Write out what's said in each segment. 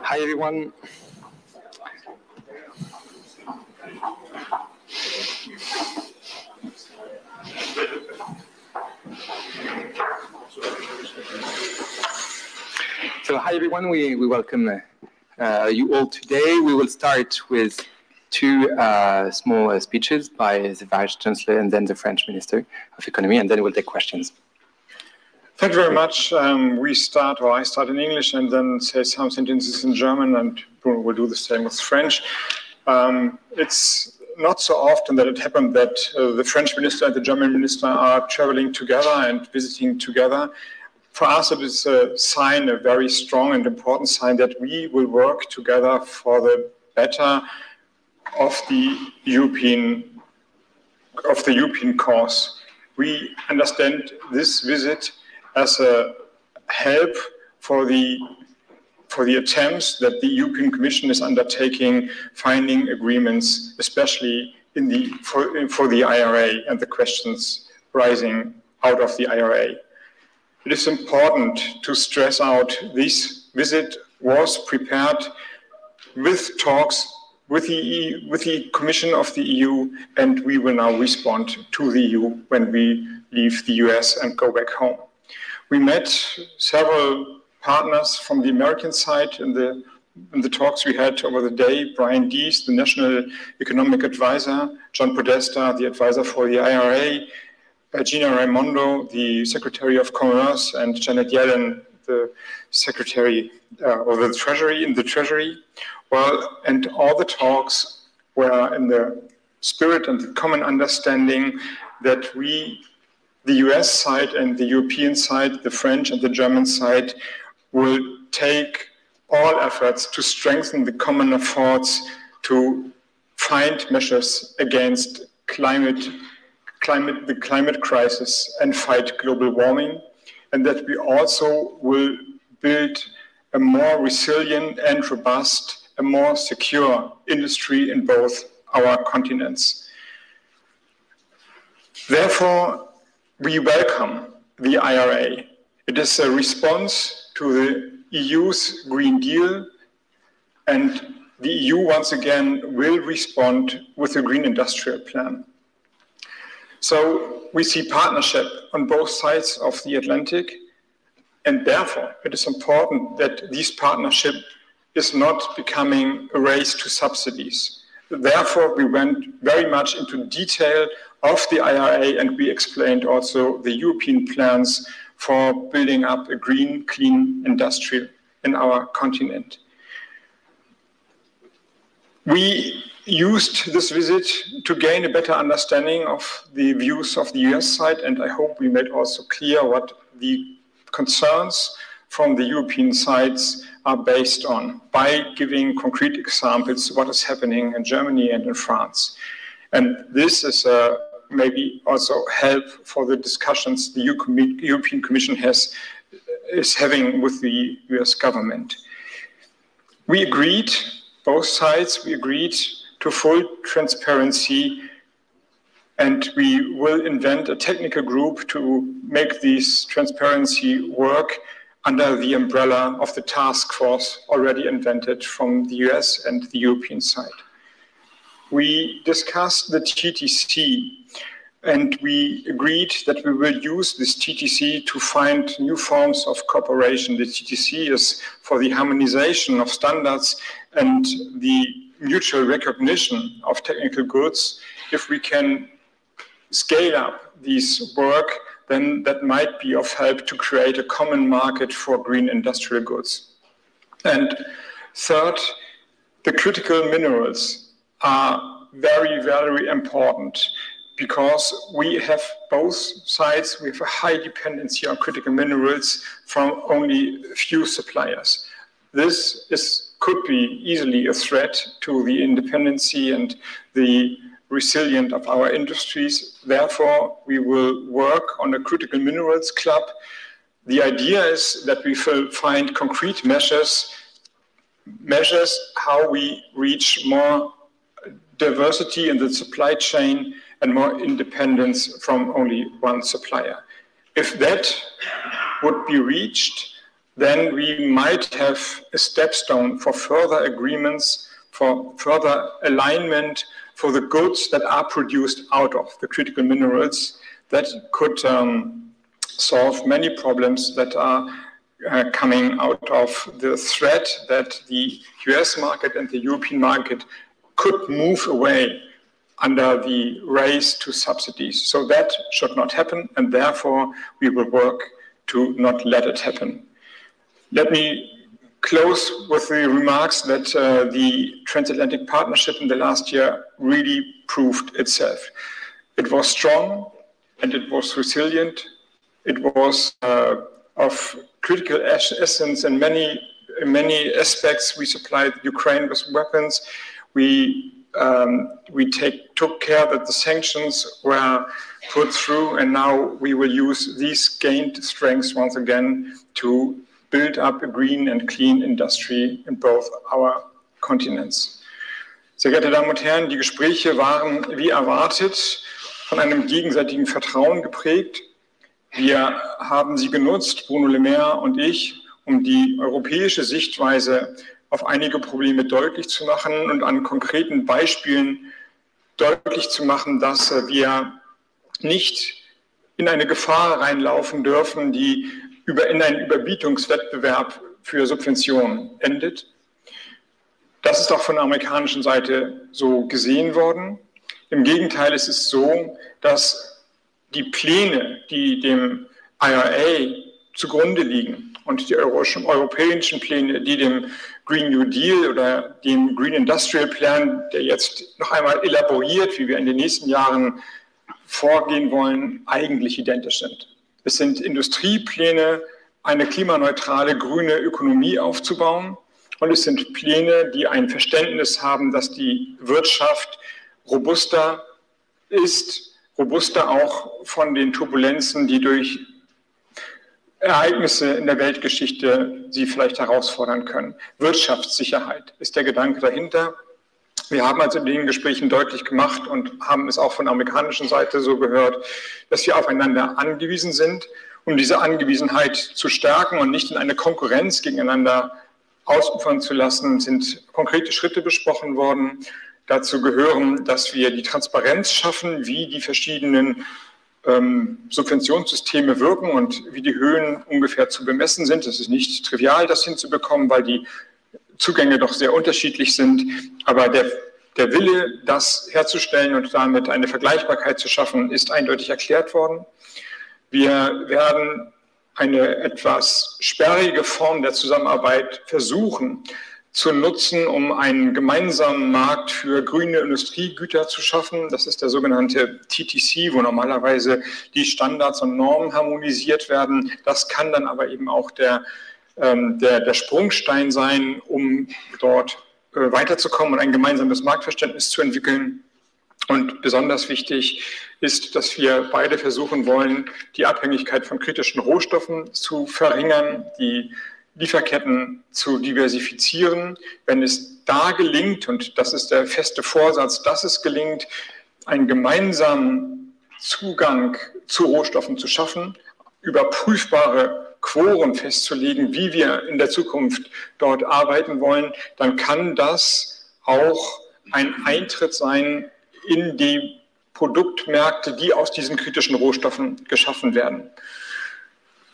Hi, everyone. So, hi, everyone. We welcome you all today. We will start with two small speeches by the Vice Chancellor and then the French Minister of Economy, and then we'll take questions. Thank you very much. I start in English and then say some sentences in German, and Bruno will do the same with French. It's not so often that it happened that the French minister and the German minister are traveling together and visiting together. For us, it is a sign, a very strong and important sign, that we will work together for the better of the European cause. We understand this visit as a help for the attempts that the European Commission is undertaking, finding agreements, especially for the IRA and the questions rising out of the IRA. It is important to stress out this visit was prepared with talks with the Commission of the EU, and we will now respond to the EU when we leave the US and go back home. We met several partners from the American side in the talks we had over the day. Brian Deese, the National Economic Advisor, John Podesta, the advisor for the IRA, Gina Raimondo, the Secretary of Commerce, and Janet Yellen, the Secretary of the Treasury. Well, and all the talks were in the spirit and the common understanding that we, the US side and the European side, the French and the German side, will take all efforts to strengthen the common efforts to find measures against the climate crisis and fight global warming, and that we also will build a more resilient and robust, a more secure industry in both our continents. Therefore, we welcome the IRA. It is a response to the EU's Green Deal, and the EU once again will respond with a Green Industrial Plan. So we see partnership on both sides of the Atlantic, and therefore it is important that this partnership is not becoming a race to subsidies. Therefore, we went very much into detail of the IRA, and we explained also the European plans for building up a green, clean industry in our continent. We used this visit to gain a better understanding of the views of the US side, and I hope we made also clear what the concerns from the European sides are based on, by giving concrete examples what is happening in Germany and in France. And this is maybe also help for the discussions the European Commission is having with the US government. We agreed, both sides, we agreed to full transparency, and we will invent a technical group to make this transparency work under the umbrella of the task force already invented from the US and the European side. We discussed the TTC, and we agreed that we will use this TTC to find new forms of cooperation. The TTC is for the harmonization of standards and the mutual recognition of technical goods. If we can scale up this work, then that might be of help to create a common market for green industrial goods. And third, the critical minerals are very, very important, because we have both sides, we have a high dependency on critical minerals from only a few suppliers. This could be easily a threat to the independency and the resilience of our industries. Therefore, we will work on a critical minerals club. The idea is that we will find concrete measures how we reach more diversity in the supply chain and more independence from only one supplier. If that would be reached, then we might have a stepstone for further agreements, for further alignment for the goods that are produced out of the critical minerals that could solve many problems that are coming out of the threat that the US market and the European market could move away under the race to subsidies. So that should not happen, and therefore we will work to not let it happen. Let me close with the remarks that the transatlantic partnership in the last year really proved itself. It was strong and it was resilient. It was of critical essence in many aspects. We supplied Ukraine with weapons. We took care that the sanctions were put through, and now we will use these gained strengths once again to build up a green and clean industry in both our continents. Sehr geehrte Damen und Herren, die Gespräche waren wie erwartet von einem gegenseitigen Vertrauen geprägt. Wir haben sie genutzt, Bruno, Maire und ich, um die europäische Sichtweise auf einige Probleme deutlich zu machen und an konkreten Beispielen deutlich zu machen, dass wir nicht in eine Gefahr reinlaufen dürfen, die in einen Überbietungswettbewerb für Subventionen endet. Das ist auch von der amerikanischen Seite so gesehen worden. Im Gegenteil, es ist so, dass die Pläne, die dem IRA zugrunde liegen und die europäischen Pläne, die dem Green New Deal oder dem Green Industrial Plan, der jetzt noch einmal elaboriert, wie wir in den nächsten Jahren vorgehen wollen, eigentlich identisch sind. Es sind Industriepläne, eine klimaneutrale grüne Ökonomie aufzubauen, und es sind Pläne, die ein Verständnis haben, dass die Wirtschaft robuster ist, robuster auch von den Turbulenzen, die durch Ereignisse in der Weltgeschichte sie vielleicht herausfordern können. Wirtschaftssicherheit ist der Gedanke dahinter. Wir haben also in den Gesprächen deutlich gemacht und haben es auch von der amerikanischen Seite so gehört, dass wir aufeinander angewiesen sind. Um diese Angewiesenheit zu stärken und nicht in eine Konkurrenz gegeneinander ausufern zu lassen, sind konkrete Schritte besprochen worden. Dazu gehören, dass wir die Transparenz schaffen, wie die verschiedenen Subventionssysteme wirken und wie die Höhen ungefähr zu bemessen sind. Es ist nicht trivial, das hinzubekommen, weil die Zugänge doch sehr unterschiedlich sind. Aber der Wille, das herzustellen und damit eine Vergleichbarkeit zu schaffen, ist eindeutig erklärt worden. Wir werden eine etwas sperrige Form der Zusammenarbeit versuchen zu nutzen, um einen gemeinsamen Markt für grüne Industriegüter zu schaffen. Das ist der sogenannte TTC, wo normalerweise die Standards und Normen harmonisiert werden. Das kann dann aber eben auch der Sprungstein sein, um dort weiterzukommen und ein gemeinsames Marktverständnis zu entwickeln. Und besonders wichtig ist, dass wir beide versuchen wollen, die Abhängigkeit von kritischen Rohstoffen zu verringern, die Lieferketten zu diversifizieren. Wenn es da gelingt, und das ist der feste Vorsatz, dass es gelingt, einen gemeinsamen Zugang zu Rohstoffen zu schaffen, überprüfbare Quoren festzulegen, wie wir in der Zukunft dort arbeiten wollen, dann kann das auch ein Eintritt sein in die Produktmärkte, die aus diesen kritischen Rohstoffen geschaffen werden.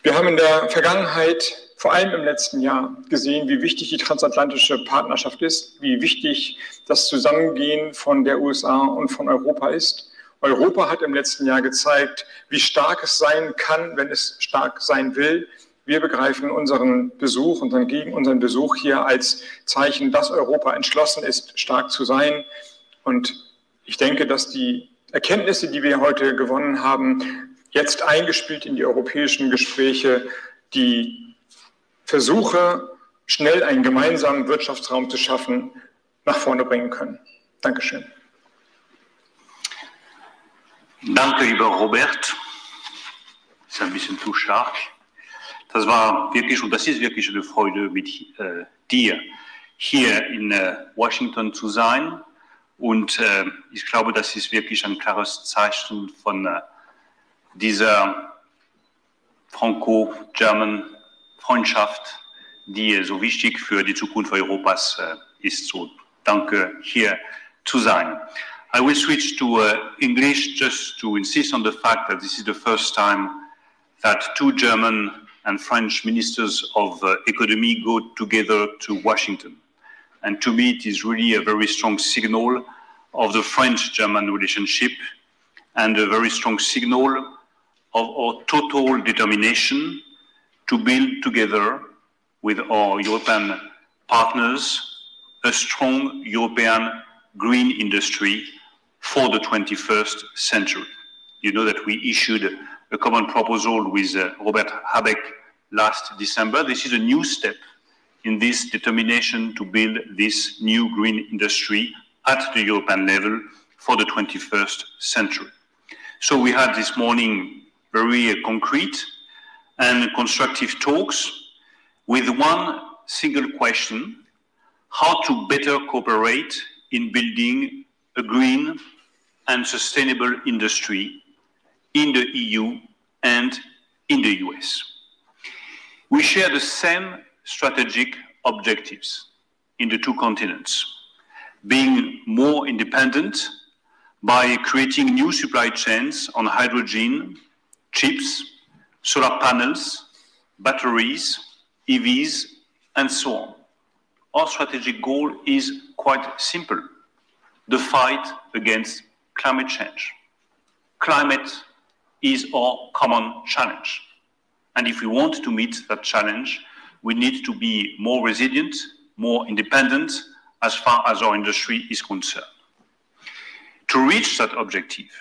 Wir haben in der Vergangenheit, vor allem im letzten Jahr, gesehen, wie wichtig die transatlantische Partnerschaft ist, wie wichtig das Zusammengehen von der USA und von Europa ist. Europa hat im letzten Jahr gezeigt, wie stark es sein kann, wenn es stark sein will. Wir begreifen unseren Besuch, unseren Besuch hier als Zeichen, dass Europa entschlossen ist, stark zu sein. Und ich denke, dass die Erkenntnisse, die wir heute gewonnen haben, jetzt eingespielt in die europäischen Gespräche, die Versuche, schnell einen gemeinsamen Wirtschaftsraum zu schaffen, nach vorne bringen können. Dankeschön. Danke, lieber Robert. Das ist ein bisschen zu stark. Das war wirklich, und das ist wirklich eine Freude, mit dir hier in Washington zu sein Und ich glaube, das ist wirklich ein klares Zeichen von dieser franco-german Freundschaft, die so wichtig für die Zukunft Europas ist. So, danke, hier zu sein. I will switch to English just to insist on the fact that this is the first time that two German and French ministers of economy go together to Washington. And to me, it is really a very strong signal of the French-German relationship and a very strong signal of our total determination to build together with our European partners a strong European green industry for the 21st century. You know that we issued a common proposal with Robert Habeck last December. This is a new step in this determination to build this new green industry at the European level for the 21st century. So we had this morning very concrete and constructive talks with one single question: how to better cooperate in building a green and sustainable industry in the EU and in the US. We share the same strategic objectives in the two continents: being more independent by creating new supply chains on hydrogen, chips, solar panels, batteries, EVs, and so on. Our strategic goal is quite simple: the fight against climate change. Climate is our common challenge. And if we want to meet that challenge, we need to be more resilient, more independent as far as our industry is concerned. To reach that objective,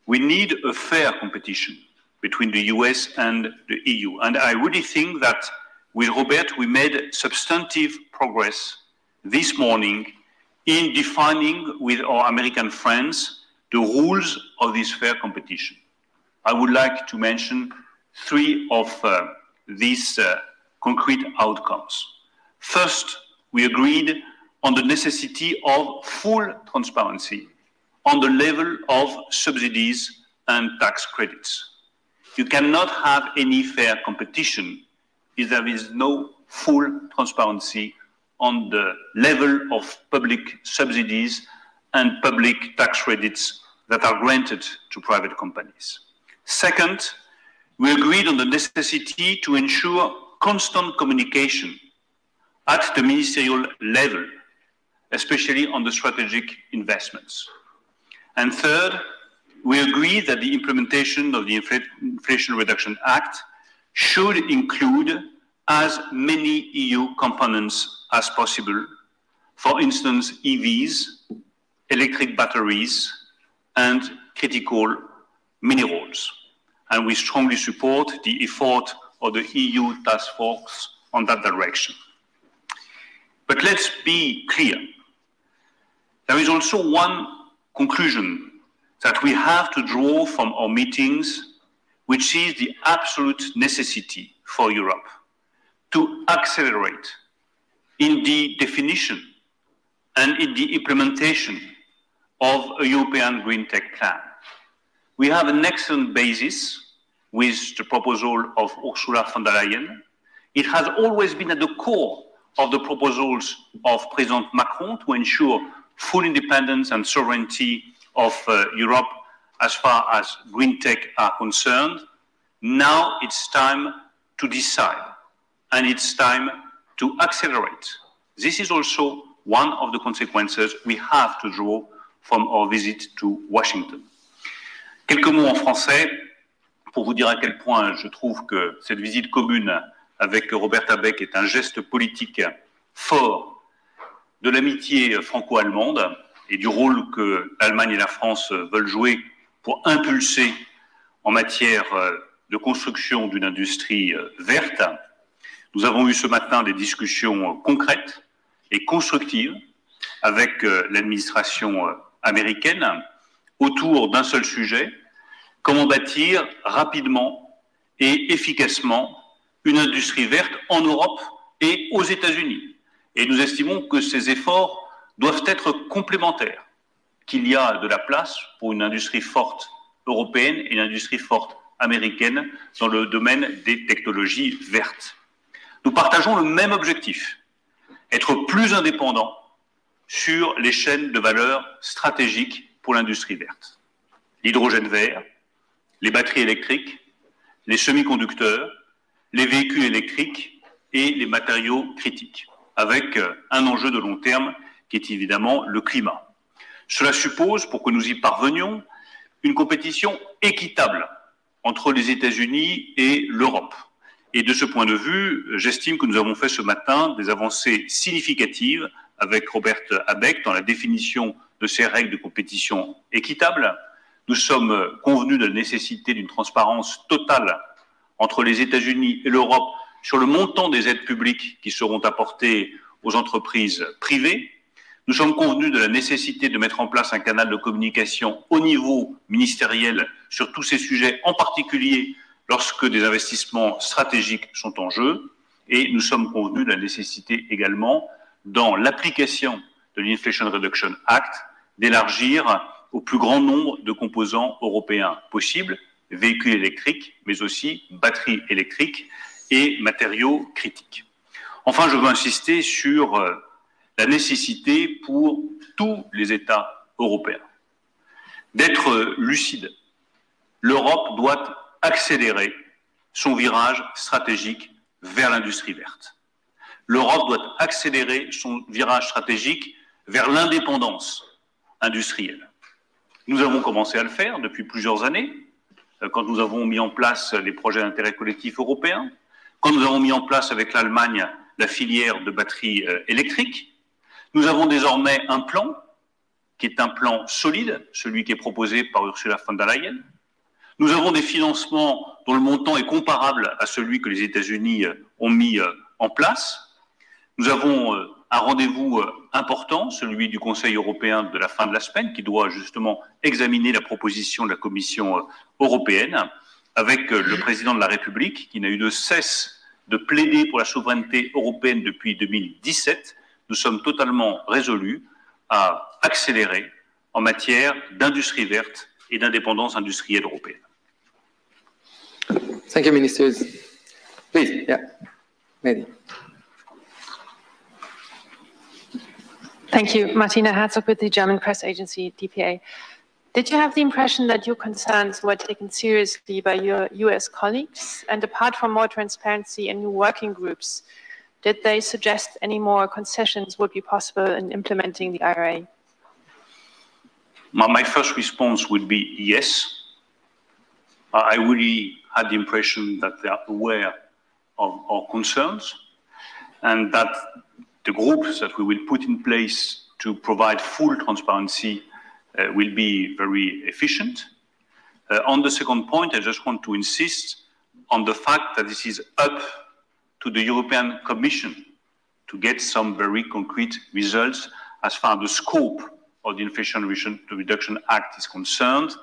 we need a fair competition between the US and the EU. And I really think that with Robert, we made substantive progress this morning in defining with our American friends the rules of this fair competition. I would like to mention three of these concrete outcomes. First, we agreed on the necessity of full transparency on the level of subsidies and tax credits. You cannot have any fair competition if there is no full transparency on the level of public subsidies and public tax credits that are granted to private companies. Second, we agreed on the necessity to ensure constant communication at the ministerial level, especially on the strategic investments. And third, we agreed that the implementation of the Inflation Reduction Act should include as many EU components as possible, for instance, EVs, electric batteries, and critical minerals. And we strongly support the effort of the EU task force on that direction. But let's be clear. There is also one conclusion that we have to draw from our meetings, which is the absolute necessity for Europe to accelerate in the definition and in the implementation of a European Green Tech Plan. We have an excellent basis with the proposal of Ursula von der Leyen. It has always been at the core of the proposals of President Macron to ensure full independence and sovereignty of Europe as far as green tech are concerned. Now it's time to decide, and it's time to accelerate. This is also one of the consequences we have to draw from our visit to Washington. Quelques mots en français pour vous dire à quel point je trouve que cette visite commune avec Robert Habeck est un geste politique fort de l'amitié franco-allemande et du rôle que l'Allemagne et la France veulent jouer pour impulser en matière de construction d'une industrie verte. Nous avons eu ce matin des discussions concrètes et constructives avec l'administration américaine autour d'un seul sujet: comment bâtir rapidement et efficacement une industrie verte en Europe et aux États-Unis. Et nous estimons que ces efforts doivent être complémentaires. qu'il y a de la place pour une industrie forte européenne et une industrie forte américaine dans le domaine des technologies vertes. Nous partageons le même objectif, être plus indépendants sur les chaînes de valeur stratégiques pour l'industrie verte. L'hydrogène vert, les batteries électriques, les semi-conducteurs, les véhicules électriques et les matériaux critiques, avec un enjeu de long terme qui est évidemment le climat. Cela suppose, pour que nous y parvenions, une compétition équitable entre les États-Unis et l'Europe. Et de ce point de vue, j'estime que nous avons fait ce matin des avancées significatives avec Robert Habeck dans la définition de ces règles de compétition équitable. Nous sommes convenus de la nécessité d'une transparence totale entre les États-Unis et l'Europe sur le montant des aides publiques qui seront apportées aux entreprises privées. Nous sommes convenus de la nécessité de mettre en place un canal de communication au niveau ministériel sur tous ces sujets, en particulier lorsque des investissements stratégiques sont en jeu. Et nous sommes convenus de la nécessité également, dans l'application de l'Inflation Reduction Act, d'élargir au plus grand nombre de composants européens possibles, véhicules électriques, mais aussi batteries électriques et matériaux critiques. Enfin, je veux insister sur la nécessité pour tous les États européens d'être lucides. L'Europe doit accélérer son virage stratégique vers l'industrie verte. L'Europe doit accélérer son virage stratégique vers l'indépendance industrielle. Nous avons commencé à le faire depuis plusieurs années, quand nous avons mis en place les projets d'intérêt collectif européens, quand nous avons mis en place avec l'Allemagne la filière de batteries électriques. Nous avons désormais un plan qui est un plan solide, celui qui est proposé par Ursula von der Leyen. Nous avons des financements dont le montant est comparable à celui que les États-Unis ont mis en place. Nous avons un rendez-vous important, celui du Conseil européen de la fin de la semaine, qui doit justement examiner la proposition de la Commission européenne, avec le président de la République, qui n'a eu de cesse de plaider pour la souveraineté européenne depuis 2017. Nous sommes totalement résolus à accélérer en matière d'industrie verte et d'indépendance industrielle européenne. Thank you, ministers. Please, yeah, maybe. Thank you. Martina Herzog with the German press agency, DPA. Did you have the impression that your concerns were taken seriously by your US colleagues? And apart from more transparency and new working groups, did they suggest any more concessions would be possible in implementing the IRA? My first response would be yes. I really had the impression that they are aware of our concerns and that the groups that we will put in place to provide full transparency will be very efficient. On the second point, I just want to insist on the fact that this is up to the European Commission to get some very concrete results as far as the scope of the Inflation Reduction Act is concerned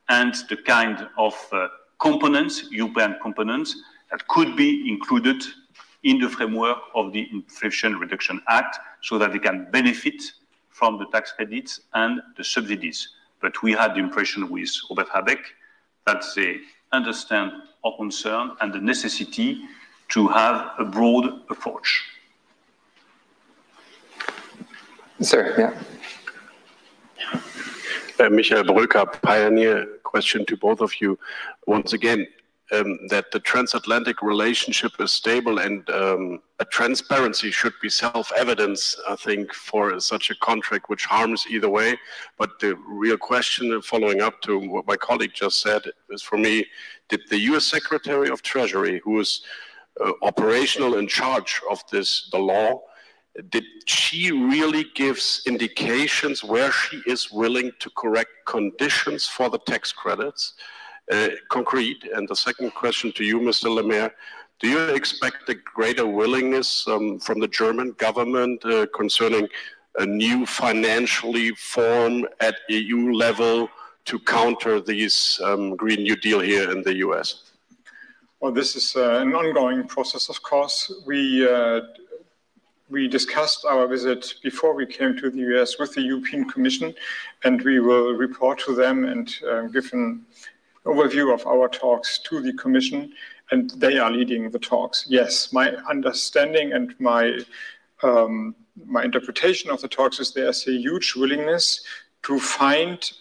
and the kind of components, European components, that could be included in the framework of the Inflation Reduction Act so that they can benefit from the tax credits and the subsidies. But we had the impression with Robert Habeck that they understand our concern and the necessity to have a broad approach. Sir, yeah. Michael Bröker, Pioneer, question to both of you. Once again, that the transatlantic relationship is stable and a transparency should be self-evidence, I think, for such a contract which harms either way. But the real question, following up to what my colleague just said, is for me, did the US Secretary of Treasury, who is operational in charge of this, the law, did she really gives indications where she is willing to correct conditions for the tax credits? Concrete. And the second question to you, Mr. Maire, do you expect a greater willingness from the German government concerning a new financially form at EU level to counter these Green New Deal here in the US? Well, this is an ongoing process, of course. We we discussed our visit before we came to the US with the European Commission, and we will report to them and give an overview of our talks to the Commission, and they are leading the talks. Yes, my understanding and my interpretation of the talks is there's a huge willingness to find,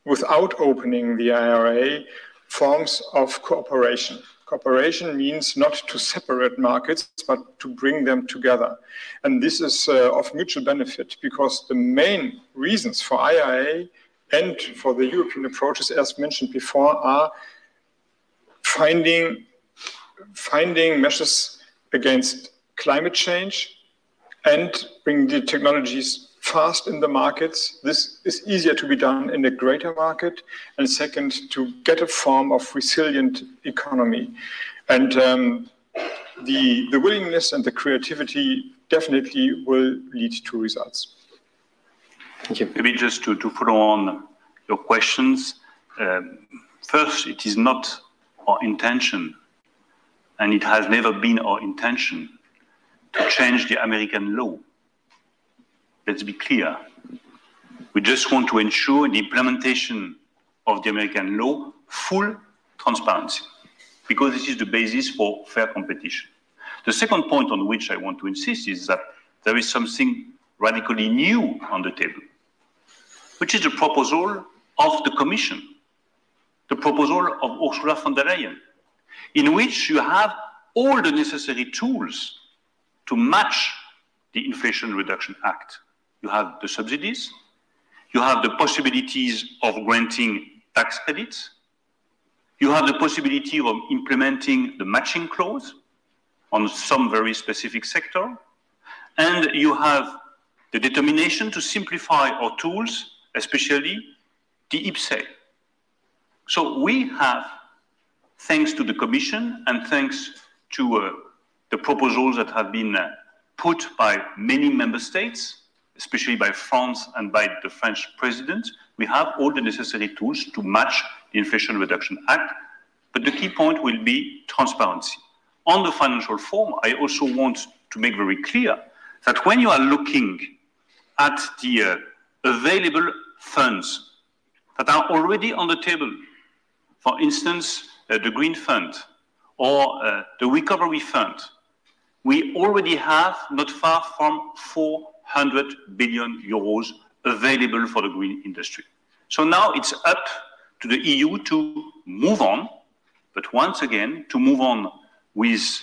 without opening the IRA, forms of cooperation. Cooperation means not to separate markets, but to bring them together. And this is of mutual benefit, because the main reasons for IRA and for the European approaches, as mentioned before, are finding measures against climate change and bring the technologies fast in the markets. This is easier to be done in a greater market. And second, to get a form of resilient economy. And the willingness and the creativity definitely will lead to results. Thank you. Maybe just to follow on your questions. First, it is not our intention, and it has never been our intention, to change the American law. Let's be clear. We just want to ensure the implementation of the American law, full transparency, because this is the basis for fair competition. The second point on which I want to insist is that there is something radically new on the table, which is the proposal of the Commission, the proposal of Ursula von der Leyen, in which you have all the necessary tools to match the Inflation Reduction Act. You have the subsidies, you have the possibilities of granting tax credits, you have the possibility of implementing the matching clause on some very specific sector, and you have the determination to simplify our tools, especially the IPSA. So we have, thanks to the Commission and thanks to the proposals that have been put by many member states, especially by France and by the French president, we have all the necessary tools to match the Inflation Reduction Act. But the key point will be transparency. On the financial form, I also want to make very clear that when you are looking at the available funds that are already on the table, for instance, the Green Fund or the Recovery Fund, we already have not far from 400 billion euros available for the green industry. So now it's up to the EU to move on, but once again, to move on with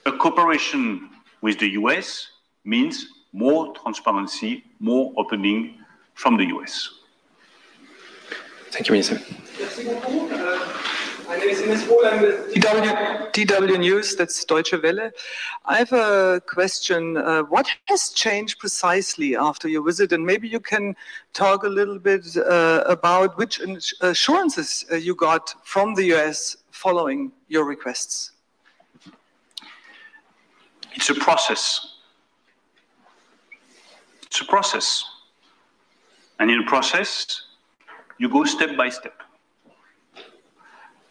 a cooperation with the US means more transparency, more opening from the US. Thank you, Minister. My name is Ines Wohl. I'm with DW News, that's Deutsche Welle. I have a question. What has changed precisely after your visit? And maybe you can talk a little bit about which assurances you got from the US following your requests. It's a process. It's a process. And in a process, you go step by step.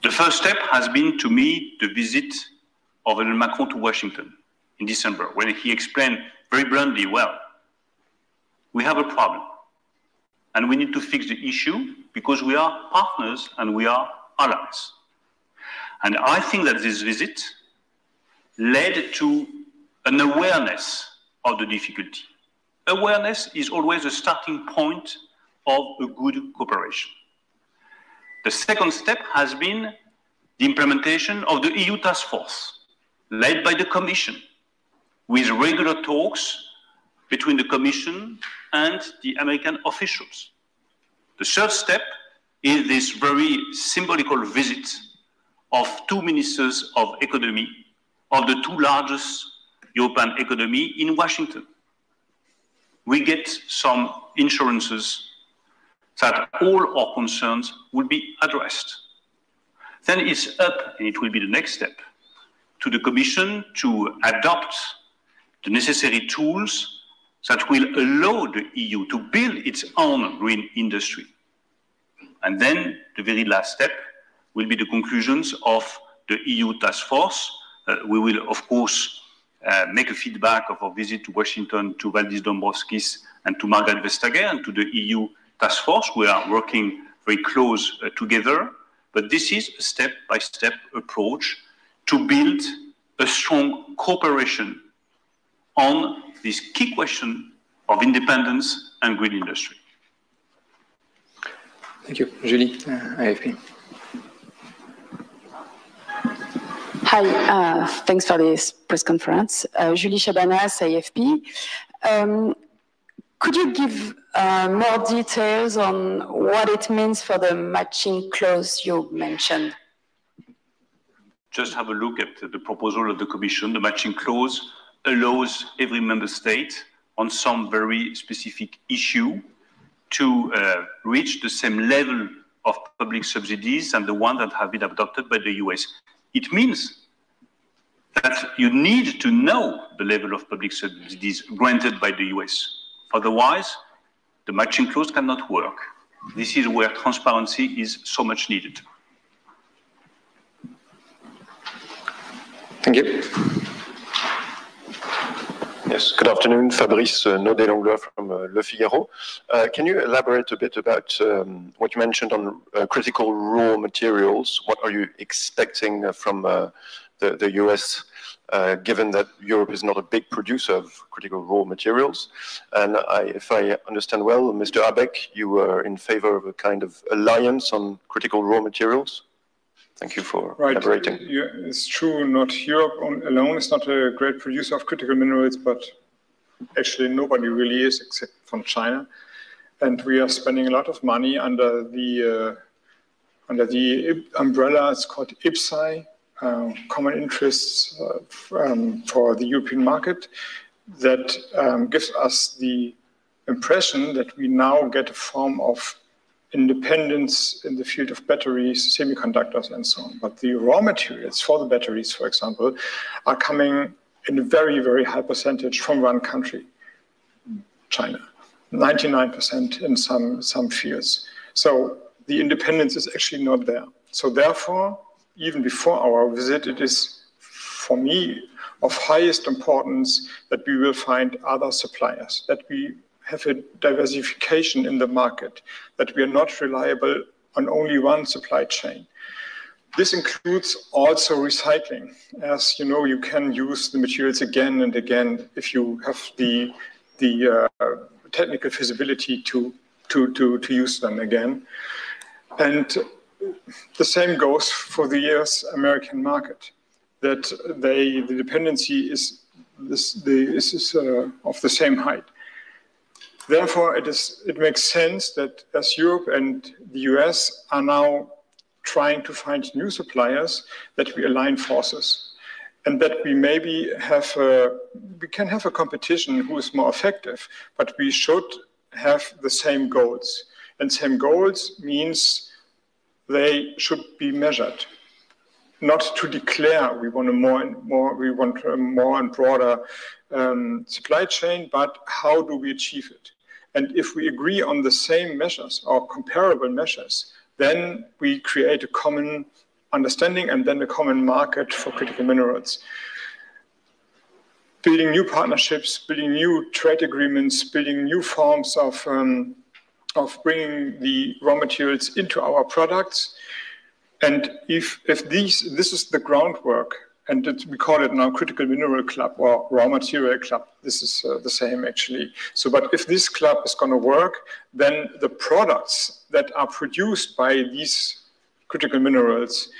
The first step has been, to me, the visit of Emmanuel Macron to Washington in December, when he explained very bluntly, well, we have a problem, and we need to fix the issue because we are partners and we are allies. And I think that this visit led to an awareness of the difficulty. Awareness is always a starting point of a good cooperation. The second step has been the implementation of the EU task force, led by the Commission, with regular talks between the Commission and the American officials. The third step is this very symbolical visit of two ministers of economy of the two largest European economy in Washington. We get some assurances that all our concerns will be addressed. Then it's up, and it will be the next step, to the Commission to adopt the necessary tools that will allow the EU to build its own green industry. And then the very last step will be the conclusions of the EU task force. We will, of course, make a feedback of our visit to Washington to Valdis Dombrovskis and to Margaret Vestager and to the EU task force. We are working very close together, but this is a step-by-step approach to build a strong cooperation on this key question of independence and green industry. Thank you. Julie, AFP. Hi, thanks for this press conference. Julie Chabanas, AFP. Could you give more details on what it means for the matching clause you mentioned? Just have a look at the proposal of the Commission. The matching clause allows every member state on some very specific issue to reach the same level of public subsidies than the one that have been adopted by the US. It means that you need to know the level of public subsidies granted by the US. Otherwise, the matching clause cannot work. This is where transparency is so much needed. Thank you. Yes, good afternoon. Fabrice Naudet-Langlois from Le Figaro. Can you elaborate a bit about what you mentioned on critical raw materials? What are you expecting from the US, given that Europe is not a big producer of critical raw materials? And if I understand well, Mr. Habeck, you were in favor of a kind of alliance on critical raw materials? Thank you for elaborating. Yeah, it's true, not Europe alone is not a great producer of critical minerals, but actually nobody really is except from China. And we are spending a lot of money under the umbrella, it's called IPSAI, Common Interests for the European market, that gives us the impression that we now get a form of independence in the field of batteries, semiconductors, and so on. But the raw materials for the batteries, for example, are coming in a very, very high percentage from one country, China, 99% in some fields. So the independence is actually not there. So therefore, even before our visit, it is, for me, of highest importance that we will find other suppliers, that we have a diversification in the market, that we are not reliable on only one supply chain. This includes also recycling. As you know, you can use the materials again and again if you have the technical feasibility to use them again. And the same goes for the US-American market, that the dependency is of the same height. Therefore, it makes sense that as Europe and the US are now trying to find new suppliers, that we align forces, and that we maybe can have a competition who is more effective, but we should have the same goals. And same goals means they should be measured, not to declare we want a more and broader supply chain, but how do we achieve it? And if we agree on the same measures or comparable measures, then we create a common understanding and then a common market for critical minerals. Building new partnerships, building new trade agreements, building new forms of bringing the raw materials into our products. And if this is the groundwork, and we call it now Critical Mineral Club or Raw Material Club. This is the same, actually. So, but if this club is going to work, then the products that are produced by these critical minerals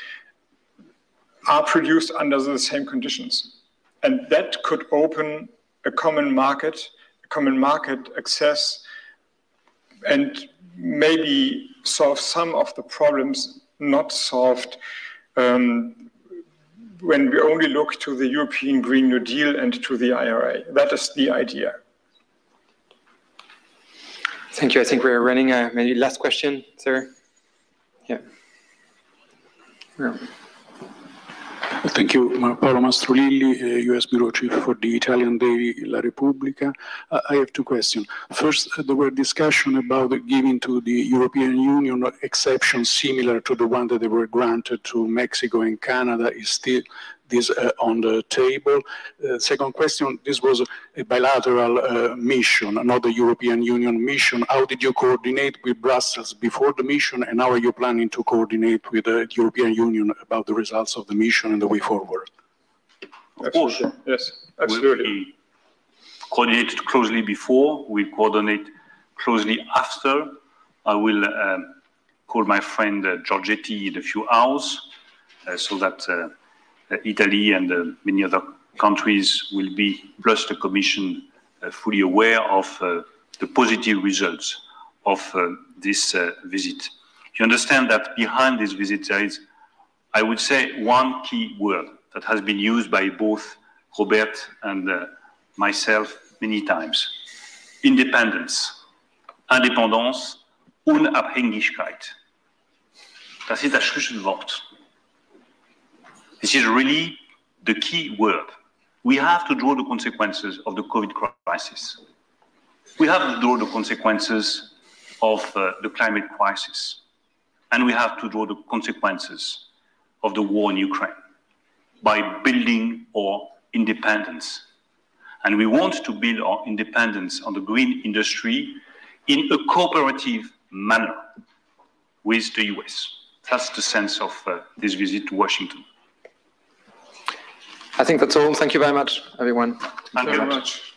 are produced under the same conditions. And that could open a common market access, and maybe solve some of the problems not solved when we only look to the European Green New Deal and to the IRA. That is the idea. Thank you. I think we're running maybe last question, sir. Yeah. Thank you. Paolo Mastrolilli, US Bureau Chief for the Italian daily La Repubblica. I have two questions. First, there were discussions about giving to the European Union exceptions similar to the one that they were granted to Mexico and Canada. Is still this on the table? Second question, this was a bilateral mission, not the European Union mission. How did you coordinate with Brussels before the mission, and how are you planning to coordinate with the European Union about the results of the mission and the way forward? Of course, yes, absolutely. We coordinated closely before, we coordinate closely after. I will call my friend Giorgetti in a few hours so that Italy and many other countries will be, plus the Commission, fully aware of the positive results of this visit. You understand that behind this visit there is, I would say, one key word that has been used by both Robert and myself many times. Independence. Independance, Unabhängigkeit. Das ist das Schlüsselwort. This is really the key word. We have to draw the consequences of the COVID crisis. We have to draw the consequences of the climate crisis. And we have to draw the consequences of the war in Ukraine by building our independence. And we want to build our independence on the green industry in a cooperative manner with the US. That's the sense of this visit to Washington. I think that's all. Thank you very much, everyone. Thank you very much.